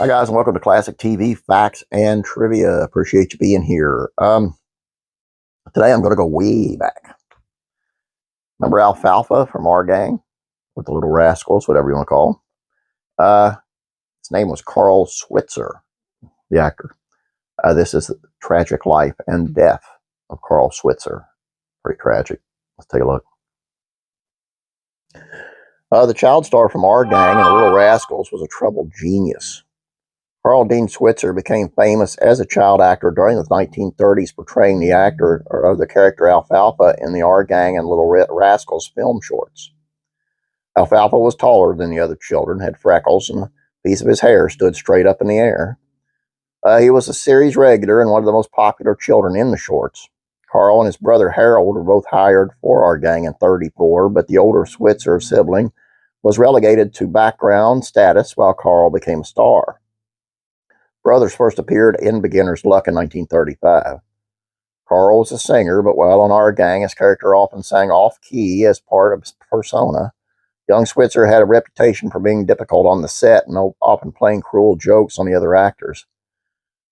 Hi guys, and welcome to Classic TV Facts and Trivia. Appreciate you being here. Today I'm going to go way back. Remember Alfalfa from our gang with the Little Rascals, whatever you want to call him? His name was Carl Switzer, the actor. This is the tragic life and death of Carl Switzer. Pretty tragic. Let's take a look. The child star from our gang and the Little Rascals was a troubled genius. Carl Dean Switzer became famous as a child actor during the 1930s, portraying the actor or the character Alfalfa in the Our Gang and Little Rascals film shorts. Alfalfa was taller than the other children, had freckles, and a piece of his hair stood straight up in the air. He was a series regular and one of the most popular children in the shorts. Carl and his brother Harold were both hired for Our Gang in 1934, but the older Switzer sibling was relegated to background status while Carl became a star. Brothers first appeared in Beginner's Luck in 1935. Carl was a singer, but while on Our Gang, his character often sang off-key as part of his persona. Young Switzer had a reputation for being difficult on the set and often playing cruel jokes on the other actors.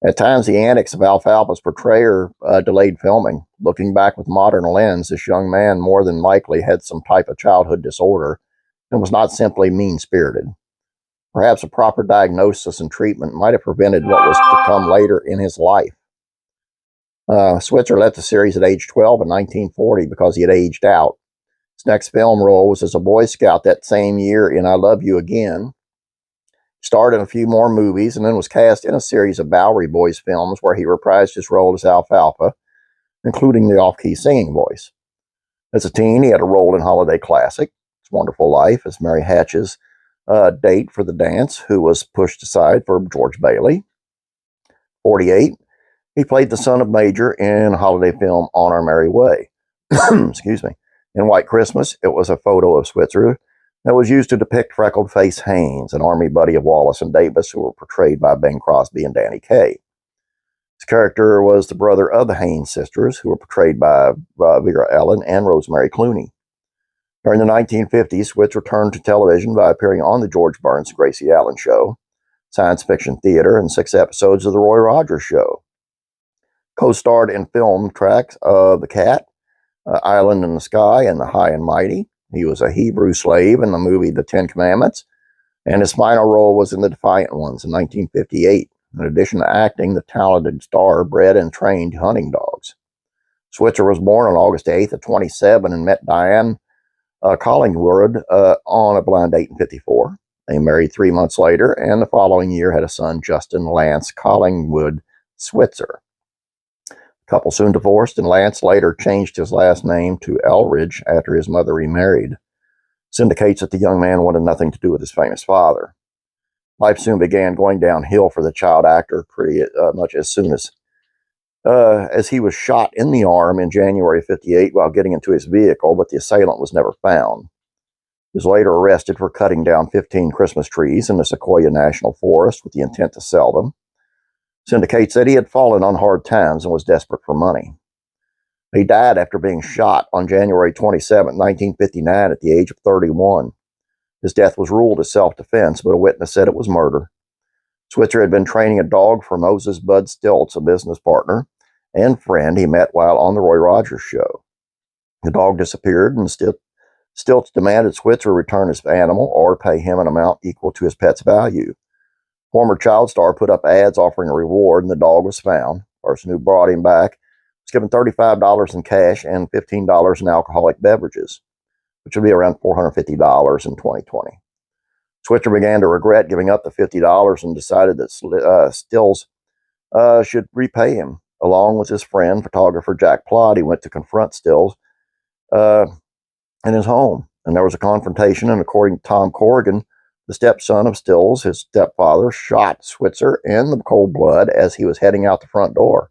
At times, the antics of Alfalfa's portrayer delayed filming. Looking back with modern lens, this young man more than likely had some type of childhood disorder and was not simply mean-spirited. Perhaps a proper diagnosis and treatment might have prevented what was to come later in his life. Switzer left the series at age 12 in 1940 because he had aged out. His next film role was as a Boy Scout that same year in I Love You Again. He starred in a few more movies and then was cast in a series of Bowery Boys films where he reprised his role as Alfalfa, including the off-key singing voice. As a teen, he had a role in holiday classic It's Wonderful Life as Mary Hatch's date for the dance, who was pushed aside for George Bailey. 48, he played the son of Major in a holiday film On Our Merry Way. Excuse me. In White Christmas, it was a photo of Switzer that was used to depict freckled-faced Haynes, an army buddy of Wallace and Davis, who were portrayed by Bing Crosby and Danny Kaye. His character was the brother of the Haynes sisters, who were portrayed by Vera Ellen and Rosemary Clooney. During the 1950s, Switzer returned to television by appearing on The George Burns and Gracie Allen Show, Science Fiction Theater, and 6 episodes of The Roy Rogers Show. Co-starred in film tracks The Cat, Island in the Sky, and The High and Mighty. He was a Hebrew slave in the movie The Ten Commandments, and his final role was in The Defiant Ones in 1958. In addition to acting, the talented star bred and trained hunting dogs. Switzer was born on August 8th of 1927 and met Diane Collingwood on a blind date in 1954. They married 3 months later, and the following year had a son, Justin Lance Collingwood Switzer. The couple soon divorced, and Lance later changed his last name to Elridge after his mother remarried. This indicates that the young man wanted nothing to do with his famous father. Life soon began going downhill for the child actor pretty much as soon as he was shot in the arm in January of 1958 while getting into his vehicle, but the assailant was never found. He was later arrested for cutting down 15 Christmas trees in the Sequoia National Forest with the intent to sell them. This indicates that he had fallen on hard times and was desperate for money. He died after being shot on January 27, 1959 at the age of 31. His death was ruled as self-defense, but a witness said it was murder. Switzer had been training a dog for Moses Bud Stilts, a business partner and friend he met while on The Roy Rogers Show. The dog disappeared, and Stilts demanded Switzer return his animal or pay him an amount equal to his pet's value. Former child star put up ads offering a reward, and the dog was found. The person who brought him back was given $35 in cash and $15 in alcoholic beverages, which would be around $450 in 2020. Switzer began to regret giving up the $50 and decided that Stills should repay him. Along with his friend, photographer Jack Plott, he went to confront Stills in his home. And there was a confrontation, and according to Tom Corrigan, the stepson of Stills, his stepfather, shot Switzer in the cold blood as he was heading out the front door.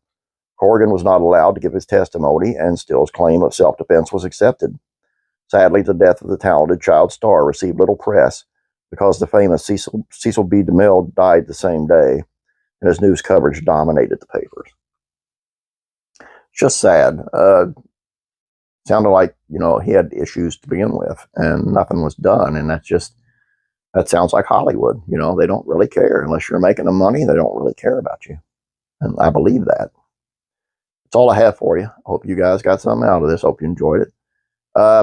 Corrigan was not allowed to give his testimony, and Stills' claim of self-defense was accepted. Sadly, the death of the talented child star received little press because the famous Cecil B. DeMille died the same day, and his news coverage dominated the papers. It's just sad. Sounded like, he had issues to begin with, and nothing was done, and that's just That sounds like Hollywood. You know, they don't really care. Unless you're making them money, they don't really care about you. And I believe that. That's all I have for you. I hope you guys got something out of this. Hope you enjoyed it.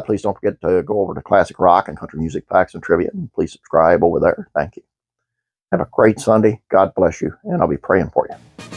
Please don't forget to go over to Classic Rock and Country Music Facts and Trivia. And please subscribe over there. Thank you. Have a great Sunday. God bless you. And I'll be praying for you.